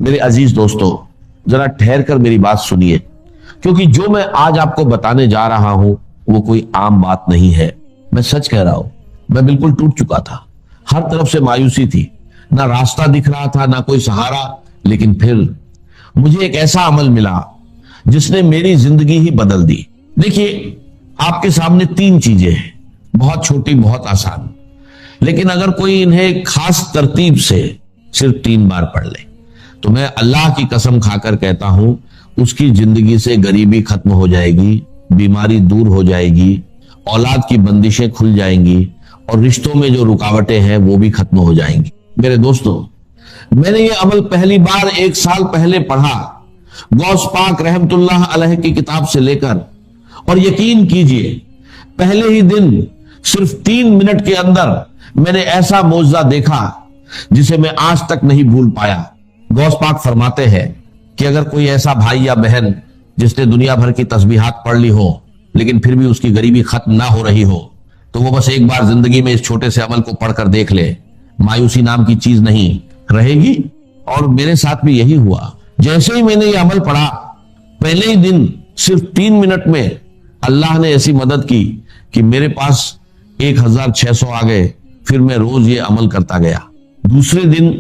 میرے عزیز دوستو ذرا ٹھہر کر میری بات سنیے، کیونکہ جو میں آج آپ کو بتانے جا رہا ہوں وہ کوئی عام بات نہیں ہے۔ میں سچ کہہ رہا ہوں، میں بالکل ٹوٹ چکا تھا، ہر طرف سے مایوسی تھی، نہ راستہ دکھ رہا تھا نہ کوئی سہارا، لیکن پھر مجھے ایک ایسا عمل ملا جس نے میری زندگی ہی بدل دی۔ دیکھیے، آپ کے سامنے 3 چیزیں ہیں، بہت چھوٹی، بہت آسان، لیکن اگر کوئی انہیں ایک خاص ترتیب سے صرف 3 بار پڑھ لے تو میں اللہ کی قسم کھا کر کہتا ہوں اس کی زندگی سے غریبی ختم ہو جائے گی، بیماری دور ہو جائے گی، اولاد کی بندشیں کھل جائیں گی، اور رشتوں میں جو رکاوٹیں ہیں وہ بھی ختم ہو جائیں گی۔ میرے دوستو، میں نے یہ عمل پہلی بار 1 سال پہلے پڑھا، غوث پاک رحمت اللہ علیہ کی کتاب سے لے کر، اور یقین کیجئے پہلے ہی دن صرف 3 منٹ کے اندر میں نے ایسا معجزہ دیکھا جسے میں آج تک نہیں بھول پایا۔ غوث پاک فرماتے ہیں کہ اگر کوئی ایسا بھائی یا بہن جس نے دنیا بھر کی تسبیحات پڑھ لی ہو لیکن پھر بھی اس کی غریبی ختم نہ ہو رہی ہو تو وہ بس ایک بار زندگی میں اس چھوٹے سے عمل کو پڑھ کر دیکھ لے، مایوسی نام کی چیز نہیں رہے گی۔ اور میرے ساتھ بھی یہی ہوا، جیسے ہی میں نے یہ عمل پڑھا پہلے ہی دن صرف 3 منٹ میں اللہ نے ایسی مدد کی کہ میرے پاس 1600 آ گئے۔ پھر میں روز یہ عمل کرتا گیا۔ دوسرے دن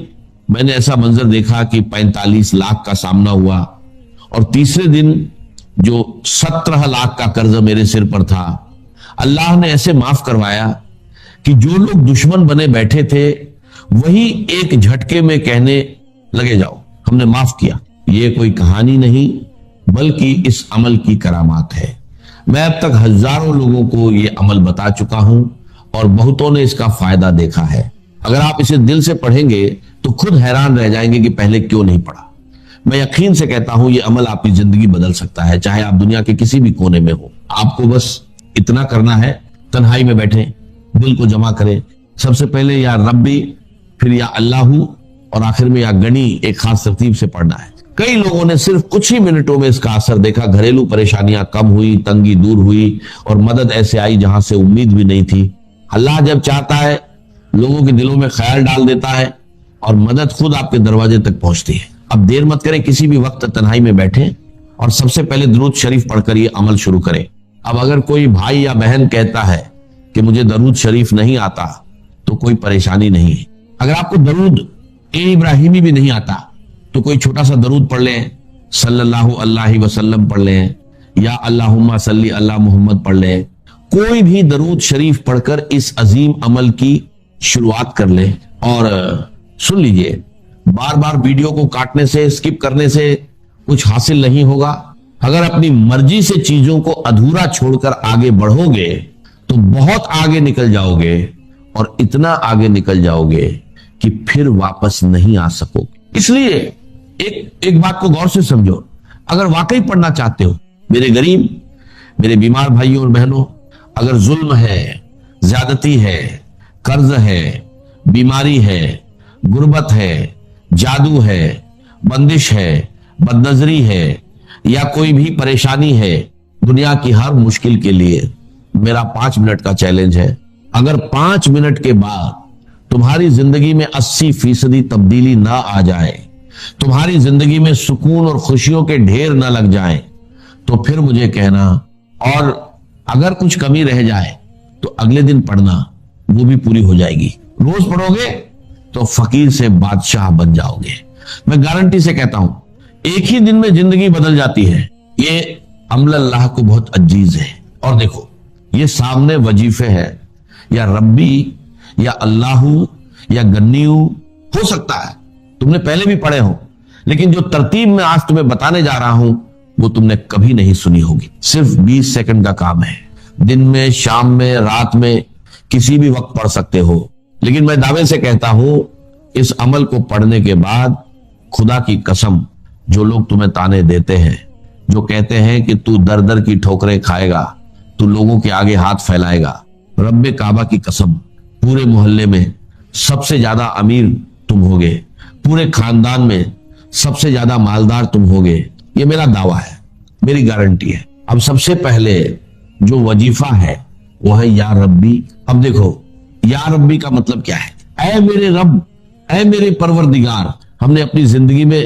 میں نے ایسا منظر دیکھا کہ 45 لاکھ کا سامنا ہوا، اور تیسرے دن جو 17 لاکھ کا قرض میرے سر پر تھا اللہ نے ایسے معاف کروایا کہ جو لوگ دشمن بنے بیٹھے تھے وہی ایک جھٹکے میں کہنے لگے جاؤ ہم نے معاف کیا۔ یہ کوئی کہانی نہیں بلکہ اس عمل کی کرامات ہے۔ میں اب تک ہزاروں لوگوں کو یہ عمل بتا چکا ہوں اور بہتوں نے اس کا فائدہ دیکھا ہے۔ اگر آپ اسے دل سے پڑھیں گے تو خود حیران رہ جائیں گے کہ پہلے کیوں نہیں پڑھا۔ میں یقین سے کہتا ہوں یہ عمل آپ کی زندگی بدل سکتا ہے، چاہے آپ دنیا کے کسی بھی کونے میں ہو۔ آپ کو بس اتنا کرنا ہے، تنہائی میں بیٹھیں، دل کو جمع کریں، سب سے پہلے یا ربی، پھر یا اللہ، اور آخر میں یا گنی، ایک خاص ترتیب سے پڑھنا ہے۔ کئی لوگوں نے صرف کچھ ہی منٹوں میں اس کا اثر دیکھا، گھریلو پریشانیاں کم ہوئی، تنگی دور ہوئی، اور مدد ایسے آئی جہاں سے امید بھی نہیں تھی۔ اللہ جب چاہتا ہے لوگوں کے دلوں میں خیال ڈال دیتا ہے اور مدد خود آپ کے دروازے تک پہنچتی ہے۔ اب دیر مت کریں، کسی بھی وقت تنہائی میں بیٹھیں اور سب سے پہلے درود شریف پڑھ کر یہ عمل شروع کریں۔ اب اگر کوئی بھائی یا بہن کہتا ہے کہ مجھے درود شریف نہیں آتا تو کوئی پریشانی نہیں ہے۔ اگر آپ کو درود ابراہیمی بھی نہیں آتا تو کوئی چھوٹا سا درود پڑھ لیں، صلی اللہ علیہ وسلم پڑھ لیں، یا اللہم صلی اللہ محمد پڑھ لیں۔ کوئی بھی درود شریف پڑھ کر اس عظیم عمل کی شروعات کر لیں۔ اور سن لیجئے، بار بار ویڈیو کو کاٹنے سے، اسکپ کرنے سے کچھ حاصل نہیں ہوگا۔ اگر اپنی مرضی سے چیزوں کو ادھورا چھوڑ کر آگے بڑھو گے تو بہت آگے نکل جاؤ گے، اور اتنا آگے نکل جاؤ گے کہ پھر واپس نہیں آ سکو گے۔ اس لیے ایک بات کو غور سے سمجھو، اگر واقعی پڑھنا چاہتے ہو، میرے غریب، میرے بیمار بھائیوں اور بہنوں، اگر ظلم ہے، زیادتی ہے، قرض ہے، بیماری ہے، غربت ہے، جادو ہے، بندش ہے، بدنظری ہے، یا کوئی بھی پریشانی ہے، دنیا کی ہر مشکل کے لیے میرا 5 منٹ کا چیلنج ہے۔ اگر 5 منٹ کے بعد تمہاری زندگی میں 80% تبدیلی نہ آ جائے، تمہاری زندگی میں سکون اور خوشیوں کے ڈھیر نہ لگ جائیں، تو پھر مجھے کہنا، اور اگر کچھ کمی رہ جائے تو اگلے دن پڑھنا، وہ بھی پوری ہو جائے گی۔ روز پڑھو گے تو فقیر سے بادشاہ بن جاؤ گے۔ میں گارنٹی سے کہتا ہوں ایک ہی دن میں زندگی بدل جاتی ہے۔ یہ عمل اللہ کو بہت عزیز ہے۔ اور دیکھو، یہ سامنے وظیفے ہے، یا ربی، یا اللہ، یا گنیو، ہو سکتا ہے تم نے پہلے بھی پڑھے ہو، لیکن جو ترتیب میں آج تمہیں بتانے جا رہا ہوں وہ تم نے کبھی نہیں سنی ہوگی۔ صرف 20 سیکنڈ کا کام ہے، دن میں، شام میں، رات میں، کسی بھی وقت پڑھ سکتے ہو۔ لیکن میں دعوے سے کہتا ہوں اس عمل کو پڑھنے کے بعد خدا کی قسم، جو لوگ تمہیں تانے دیتے ہیں، جو کہتے ہیں کہ تو در در کی ٹھوکریں کھائے گا، تو لوگوں کے آگے ہاتھ پھیلائے گا، رب کعبہ کی قسم، پورے محلے میں سب سے زیادہ امیر تم ہوگے، پورے خاندان میں سب سے زیادہ مالدار تم ہوگے۔ یہ میرا دعویٰ ہے، میری گارنٹی ہے۔ اب سب سے پہلے جو وظیفہ ہے وہ ہے یا ربی۔ اب دیکھو، یا ربی کا مطلب کیا ہے؟ اے میرے رب، اے میرے پروردگار۔ ہم نے اپنی زندگی میں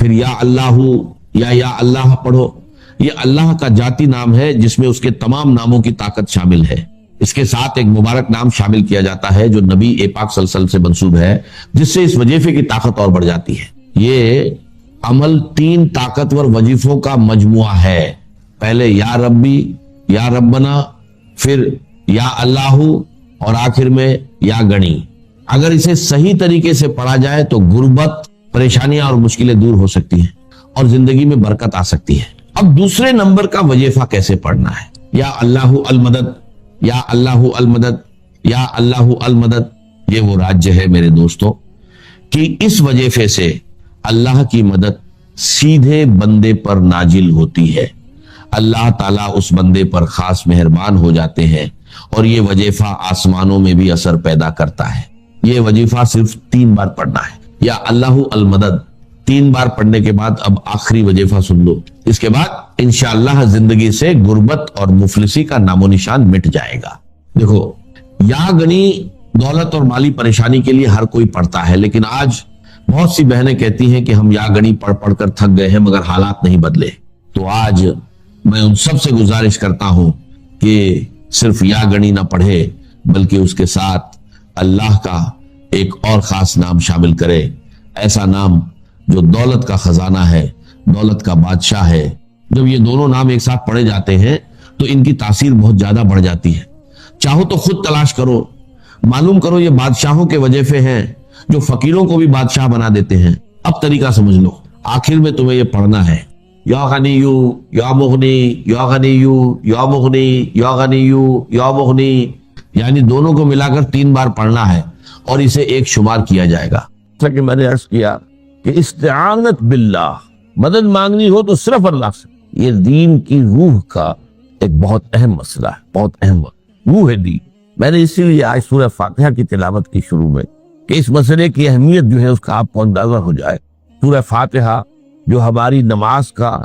پھر یا اللہ پڑھو. یہ اللہ کا ذاتی نام ہے جس میں اس کے تمام ناموں کی طاقت شامل ہے. اس کے ساتھ ایک مبارک نام شامل کیا جاتا ہے جو نبی پاک صلی اللہ علیہ وسلم سے منسوب ہے، جس سے اس وظیفے کی طاقت اور بڑھ جاتی ہے. یہ عمل 3 طاقتور وظیفوں کا مجموعہ ہے. پہلے یا ربی، یا ربنا، پھر یا اللہ، اور آخر میں یا گنی. اگر اسے صحیح طریقے سے پڑھا جائے تو غربت، پریشانیاں اور مشکلیں دور ہو سکتی ہیں اور زندگی میں برکت آ سکتی ہے. اب دوسرے نمبر کا وظیفہ کیسے پڑھنا ہے؟ یا اللہ المدد، یا اللہ المدد، یا اللہ المدد. یہ وہ راج ہے میرے دوستوں کہ اس وظیفے سے اللہ کی مدد سیدھے بندے پر نازل ہوتی ہے. اللہ تعالیٰ اس بندے پر خاص مہربان ہو جاتے ہیں اور یہ وظیفہ آسمانوں میں بھی اثر پیدا کرتا ہے. یہ وظیفہ صرف 3 بار پڑھنا ہے. یا اللہ المدد 3 بار پڑھنے کے بعد اب آخری وظیفہ سن لو. اس کے بعد انشاءاللہ زندگی سے غربت اور مفلسی کا نام و نشان مٹ جائے گا. دیکھو، یا گنی دولت اور مالی پریشانی کے لیے ہر کوئی پڑھتا ہے، لیکن آج بہت سی بہنیں کہتی ہیں کہ ہم یا گنی پڑھ پڑھ کر تھک گئے ہیں مگر حالات نہیں بدلے. تو آج میں ان سب سے گزارش کرتا ہوں کہ صرف یا گنی نہ پڑھے بلکہ اس کے ساتھ اللہ کا ایک اور خاص نام شامل کرے. ایسا نام جو دولت کا خزانہ ہے، دولت کا بادشاہ ہے. جب یہ دونوں نام ایک ساتھ پڑھے جاتے ہیں تو ان کی تاثیر بہت زیادہ بڑھ جاتی ہے. چاہو تو خود تلاش کرو، معلوم کرو. یہ بادشاہوں کے وظیفے ہیں جو فقیروں کو بھی بادشاہ بنا دیتے ہیں. اب طریقہ سمجھ لو. آخر میں تمہیں یہ پڑھنا ہے یا غنیو یا مغنی، یا غنیو یا مغنی، یا غنیو یا مغنی. یعنی دونوں کو ملا کر 3 بار پڑھنا ہے اور اسے ایک شمار کیا جائے گا. جیسا کہ میں نے عرض کیا کہ استعانت باللہ، مدد مانگنی ہو تو صرف اللہ سے. یہ دین کی روح کا ایک بہت اہم مسئلہ ہے، بہت اہم روح ہے دین. میں نے اسی لیے آج سورہ فاتحہ کی تلاوت کی شروع میں کہ اس مسئلے کی اہمیت جو ہے اس کا آپ کو اندازہ ہو جائے. سورہ فاتحہ جو ہماری نماز کا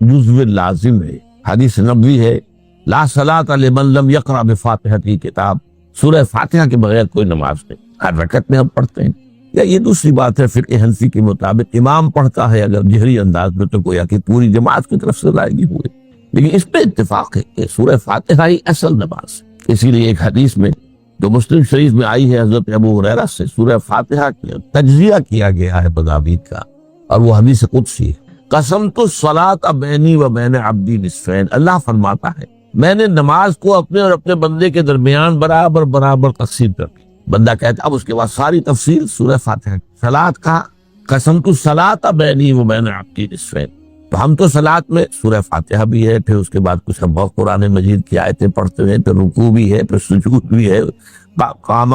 جزو لازم ہے. حدیث نبوی ہے لا صلاۃ لمن لم یقرأ بفاتحۃ الکتاب. سورہ فاتحہ کے بغیر کوئی نماز نہیں. ہر رکعت میں ہم پڑھتے ہیں. یا یہ دوسری بات ہے، فقہ حنفی کے مطابق امام پڑھتا ہے اگر جہری انداز میں تو گویا کہ پوری جماعت کی طرف سے لائے گی ہوئے. لیکن اس پہ اتفاق ہے کہ سورہ فاتحہ ہی اصل نماز ہے. اسی لیے ایک حدیث میں جو مسلم شریف میں آئی ہے حضرت ابو ہریرہ سے سورہ فاتحہ کی تجزیہ کیا گیا ہے مضامین کا، اور وہ حدیث قدسی ہے. قسمت الصلاۃ بینی و بین عبدی نصفین. اللہ فرماتا ہے میں نے نماز کو اپنے اور اپنے بندے کے درمیان برابر برابر تقسیم کر دی. بندہ کہتا اب اس کے بعد ساری تفصیل سورہ فاتحہ کی. صلاۃ کا قسمت الصلاۃ بینی و بین عبدی نصفین. تو ہم تو صلاۃ میں سورہ فاتحہ بھی ہے، پھر اس کے بعد کچھ ہم بہت قرآن مجید کی آیتیں پڑھتے ہیں، پھر رکوع بھی ہے، پھر سجود بھی ہے، قیام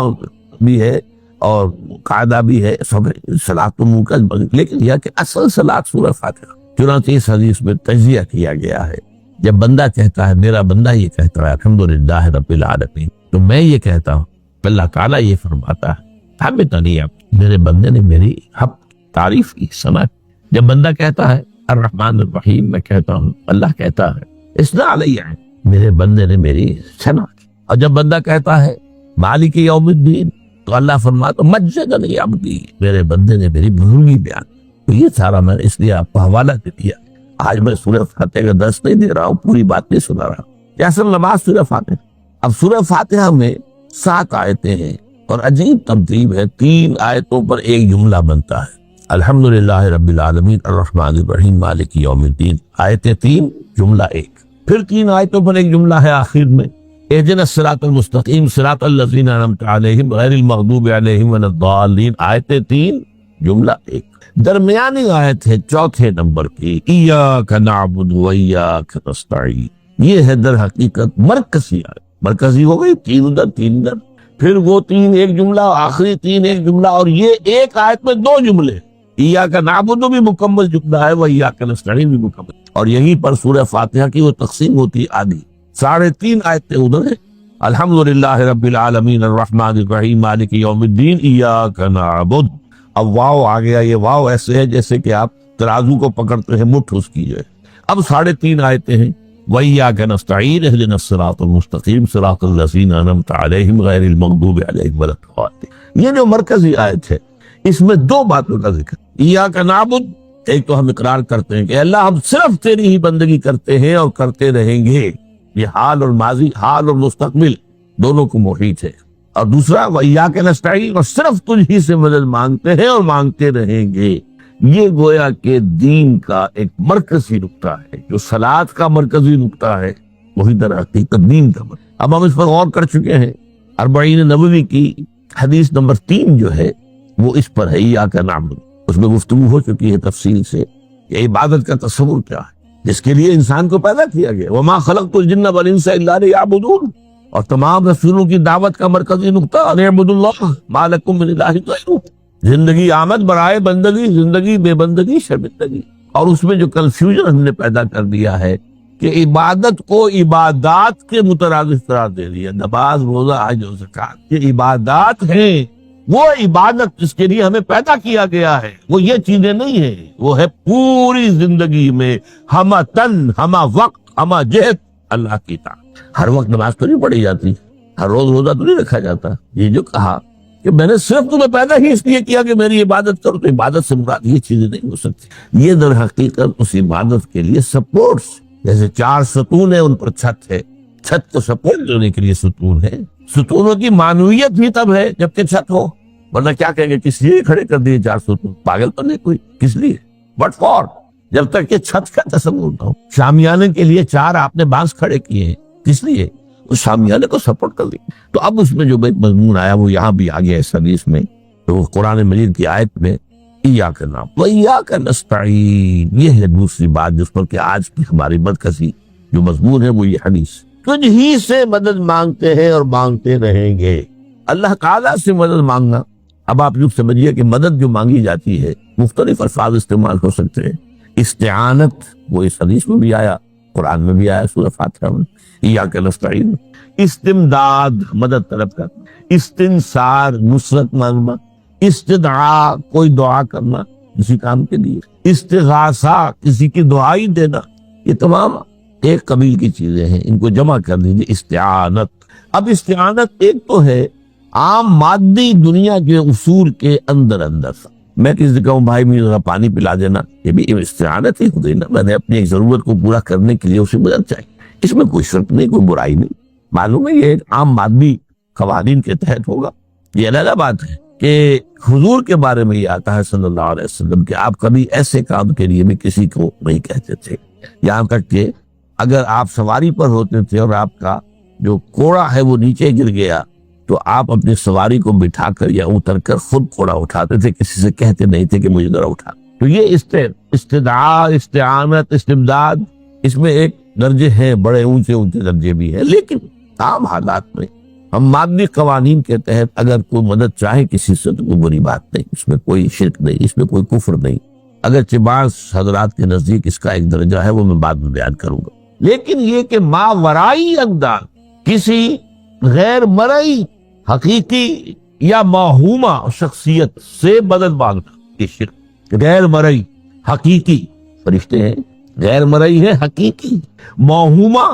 بھی ہے اور قاعدہ بھی ہے. سب صلاۃ تو منہ کا، لیکن یہ کہ اصل صلاۃ سورہ فاتحہ. چنانچہ اس حدیث میں تجزیہ کیا گیا ہے. جب بندہ کہتا ہے، میرا بندہ یہ کہتا ہے الحمدللہ رب العالمین، تو میں یہ کہتا ہوں اللہ تعالیٰ یہ فرماتا ہے حمدنی عبدی، میرے بندے نے میری تعریف کی، ثنا. جب بندہ کہتا ہے الرحمن الرحیم، میں کہتا ہوں اللہ کہتا ہے اثنا علیہ، میرے بندے نے میری ثنا کی. اور جب بندہ کہتا ہے مالک یوم الدین تو اللہ فرماتا مجدنی عبدی، میرے بندے نے میری بزرگی بیان. تو یہ سارا میں اس لیے آپ کو حوالہ دے دیا. آج میں سورہ فاتحہ کا درس نہیں دے رہا ہوں، پوری بات نہیں سنا رہا ہوں. یہ اصل نماز سورہ فاتحہ. اب سورہ فاتحہ میں 7 آیتیں ہیں اور عجیب ترتیب ہے. 3 آیتوں پر ایک جملہ بنتا ہے. الحمدللہ رب العالمین الرحمن الرحیم مالک یوم الدین. آیتیں 3، جملہ 1. پھر 3 آیتوں پر ایک جملہ ہے آخر میں اہدنا الصراط المستقیم صراط الذین انعمت علیہم غیر المغضوب علیہم ولا الضالین. آیتیں 3، جملہ 1. درمیانی آیت ہے 4 نمبر کی ایاک نعبد و ایاک نستعین. یہ ہے در حقیقت مرکزی آیت. مرکزی ہو گئی 3 ادھر 3 ادھر، پھر وہ 3 ایک جملہ، آخری 3 ایک جملہ، اور یہ ایک آیت میں 2 جملے. ایاک نعبد بھی مکمل جملہ ہے، و ایاک نستعین بھی مکمل. اور یہیں پر سورہ فاتحہ کی وہ تقسیم ہوتی ہے آدھی. 3.5 آیتیں ادھر ہیں. الحمدللہ رب العالمین الرحمن الرحیم مالک یوم الدین ایاک نعبد. اب واو آ گیا. یہ واو ایسے ہے جیسے کہ آپ ترازو کو پکڑتے ہیں، مٹھ اس کی جو ہے. اب 3.5 آیتیں ہیں وَإِيَّاكَ نَسْتَعِينُ اهْدِنَا الصِّرَاطَ الْمُسْتَقِيمَ صِرَاطَ الَّذِينَ أَنْعَمْتَ عَلَيْهِمْ غَيْرِ الْمَغْضُوبِ عَلَيْهِمْ وَلَا الضَّالِّينَ. یہ جو مرکزی آیت ہے اس میں 2 باتوں کا ذکر. ایاک نعبد ایک تو ہم اقرار کرتے ہیں کہ اللہ ہم صرف تیری ہی بندگی کرتے ہیں اور کرتے رہیں گے، یہ حال اور ماضی، حال اور مستقبل دونوں کو محیط ہے۔ اور دوسرا وَإِيَّاكَ نَسْتَعِينُ، اور صرف تجھ ہی سے مدد مانگتے ہیں اور مانگتے رہیں گے۔ یہ گویا کہ دین کا ایک مرکزی نقطہ ہے، جو صلاۃ کا مرکزی نقطہ ہے وہی در حقیقت دین کا مرکز۔ اب ہم اس پر غور کر چکے ہیں، 40 نبوی کی حدیث نمبر 3 جو ہے وہ اس پر ہے، ایاک نعبد۔ اس میں گفتگو ہو چکی ہے تفصیل سے کہ عبادت کا تصور کیا ہے، جس کے لیے انسان کو پیدا کیا گیا، وما خلقت الجن والانس الا لیعبدون، اور تمام رسولوں کی دعوت کا مرکزی نقطہ ان اعبدوا اللہ ما لکم من الہ غیرہ، زندگی آمد برائے بندگی، زندگی بے بندگی شرمندگی۔ اور اس میں جو کنفیوژن ہم نے پیدا کر دیا ہے کہ عبادت کو عبادات کے مترادف قرار دے دیا، نماز روزہ حج و زکات یہ عبادات ہیں، وہ عبادت جس کے لیے ہمیں پیدا کیا گیا ہے وہ یہ چیزیں نہیں ہیں، وہ ہے پوری زندگی میں ہمہ تن ہمہ وقت ہمہ جہت اللہ کی طاعت۔ ہر وقت نماز تو نہیں پڑھی جاتی، ہر روز روزہ تو نہیں رکھا جاتا۔ یہ جو کہا کہ میں نے صرف تمہیں پیدا ہی اس لیے کیا کہ میری عبادت کرو، تو عبادت سے مراد یہ چیزیں نہیں ہو سکتی۔ یہ در حقیقت اس عبادت کے لیے سپورٹس، جیسے 4 ستون ہیں ان پر چھت ہے، چھت کو سپورٹ دینے کے لیے ستون ہے۔ ستونوں کی معنویت بھی تب ہے جبکہ چھت ہو، ورنہ کیا کہیں گے کس لیے کھڑے کر دیے 4 ستون، پاگل تو نہیں کوئی، کس لیے؟ بٹ فار، جب تک کہ چھت کا تصور نہ ہو۔ شامیانے کے لیے 4 آپ نے بانس کھڑے کیے ہیں، کس لیے؟ اس شامیانے کو سپورٹ کر دیں۔ تو اب اس میں جو مضمون آیا وہ یہاں بھی آ گیا اس حدیث میں، تو قرآن مجید کی آیت میں ایاک نعبد وایاک نستعین، یہ ہے دوسری بات جس پر کہ آج کی ہماری مرکزی جو مضمون ہے وہ یہ حدیث، تجھ ہی سے مدد مانگتے ہیں اور مانگتے رہیں گے۔ اللہ تعالیٰ سے مدد مانگنا، اب آپ یوں سمجھیے کہ مدد جو مانگی جاتی ہے مختلف الفاظ استعمال ہو سکتے ہیں۔ استعانت وہ اس حدیث میں بھی آیا، قرآن میں بھی آیا سورہ فاتحہ میں، ایاک نستعین۔ استمداد مدد طلب کرنا، استنصار نصرت مانگنا، استدعاء کوئی دعا کرنا کسی کام کے لیے، استغاثہ کسی کی دعائی دینا، یہ تمام ایک قبیل کی چیزیں ہیں، ان کو جمع کر دیجیے استعانت۔ اب استعانت ایک تو ہے عام مادی دنیا کے اصول کے اندر میں کسی سے کہوں بھائی مجھے ذرا پانی پلا دینا، یہ بھی استعانت ہی ہوتی نا، میں نے اپنی ایک ضرورت کو پورا کرنے کے لیے اسے مدد چاہیے، اس میں کوئی شرط نہیں، کوئی برائی نہیں، معلوم ہے یہ ایک عام مادی قوانین کے تحت ہوگا۔ یہ علیحدہ بات ہے کہ حضور کے بارے میں یہ آتا ہے صلی اللہ علیہ وسلم کہ آپ کبھی ایسے کام کے لیے بھی کسی کو نہیں کہتے تھے، یہاں تک کہ اگر آپ سواری پر ہوتے تھے اور آپ کا جو کوڑا ہے وہ نیچے گر گیا تو آپ اپنی سواری کو بٹھا کر یا اتر کر خود کوڑا اٹھاتے تھے، کسی سے کہتے نہیں تھے کہ مجھے ذرا اٹھا۔ تو یہ استدعاء، استعانت، استمداد، اس میں ایک درجے ہیں، بڑے اونچے درجے بھی ہیں، لیکن عام حالات میں ہم مادی قوانین کے تحت اگر کوئی مدد چاہے کسی سے تو کوئی بری بات نہیں، اس میں کوئی شرک نہیں، اس میں کوئی کفر نہیں، اگرچہ بعض حضرات کے نزدیک اس کا ایک درجہ ہے وہ میں بعد میں بیان کروں گا۔ لیکن یہ کہ ماورائی انداز، کسی غیر مرئی حقیقی یا موہومہ شخصیت سے مدد مانگنا، یہ شرک۔ غیر مرئی حقیقی فرشتے ہیں، غیر مرئی ہے حقیقی، موہومہ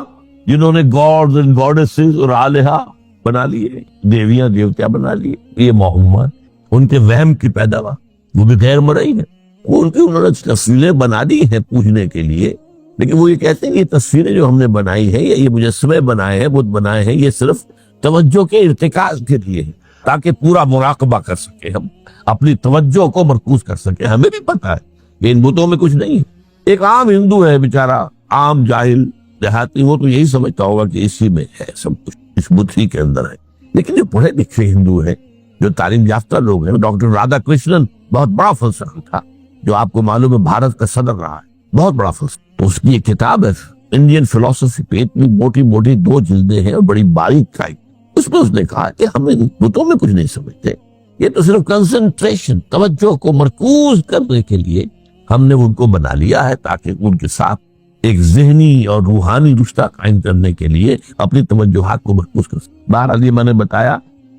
جنہوں نے گاڈز اینڈ گاڈیسز اور آلہہ بنا لیے، دیویاں دیوتیا بنا لیے، یہ موہومہ، ان کے وہم کی پیداوار، وہ بھی غیر مرئی ہے۔ انہوں نے تصویریں بنا دی ہیں پوجنے کے لیے، لیکن وہ یہ کہتے ہیں کہ یہ تصویریں جو ہم نے بنائی ہیں یا یہ مجسمے بنائے ہیں، بت بنائے ہیں، یہ صرف توجہ کے ارتکاز کے لیے ہے، تاکہ پورا مراقبہ کر سکے، ہم اپنی توجہ کو مرکوز کر سکے۔ ہمیں بھی پتہ ہے کہ ان بتوں میں کچھ نہیں ہے۔ ایک عام ہندو ہے بیچارہ، عام جاہل دیہاتی، وہ تو یہی سمجھتا ہوگا کہ اسی میں ہے سب کچھ، اس بت ہی کے اندر ہے۔ لیکن جو پڑھے لکھے ہندو ہیں، جو تعلیم یافتہ لوگ ہیں، ڈاکٹر رادھا کرشنن بہت بڑا فلسفی تھا، جو آپ کو معلوم ہے بھارت کا صدر رہا ہے، بہت بڑا فلسفی، اس کی ایک کتاب ہے انڈین فلسفی پہ، اتنی موٹی موٹی 2 جلدیں ہیں اور بڑی باریک ٹائپ، اس میں اس نے کہا کہ ہم ان بتوں میں کچھ نہیں سمجھتے، یہ تو صرف کنسنٹریشن، توجہ کو مرکوز کرنے کے لیے ہم نے ان کو بنا لیا ہے، تاکہ ان کے ساتھ ایک ذہنی اور روحانی رشتہ قائم کرنے کے لیے اپنی توجہات کو مرکوز کر سکتے۔ بہرحال یہ میں نے بتایا،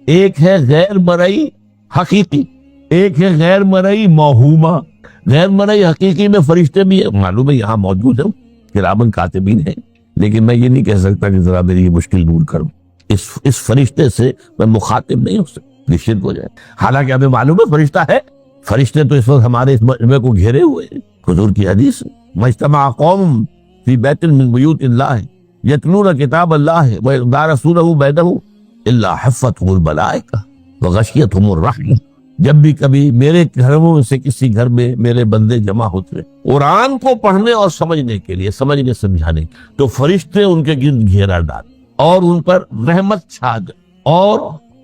ایک ہے غیر مرئی حقیقی، ایک ہے غیر مرئی موہومہ۔ غیر مرئی حقیقی میں فرشتے بھی ہیں، معلوم ہے یہاں موجود ہیں، کرامن کاتبین ہیں، لیکن میں یہ نہیں کہہ سکتا کہ ذرا میری یہ مشکل دور کروں، اس فرشتے سے میں مخاطب نہیں ہو سکتا، یہ شرک ہو جائے۔ حالانکہ ہمیں معلوم ہے فرشتہ ہے، فرشتے تو اس وقت ہمارے اس مجمع کو گھیرے ہوئے ہیں، حضور کی حدیث، مجتمع قوم فی بیت من بیوت اللہ یتلون کتاب اللہ ویدارسونہ بینہم الا حفتہم الملائکہ وغشیتہم الرحمہ۔ جب بھی کبھی میرے گھروں میں سے کسی گھر میں میرے بندے جمع ہوتے ہیں قرآن کو پڑھنے اور سمجھنے کے لیے، سمجھنے سمجھانے، تو فرشتے ان کے گرد گھیرا ڈال اور ان پر رحمت چھا جائے اور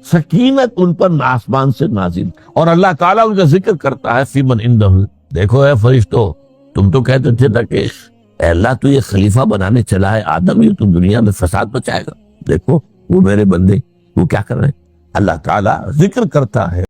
سکینت ان پر آسمان سے نازل، اور اللہ تعالیٰ ان کا ذکر کرتا ہے فی من عندہ۔ دیکھو اے فرشتو، تم تو کہتے تھے نا کہ اے اللہ تو یہ خلیفہ بنانے چلا ہے آدم، یہ تو دنیا میں فساد مچائے گا، دیکھو وہ میرے بندے وہ کیا کر رہے ہیں۔ اللہ تعالیٰ ذکر کرتا ہے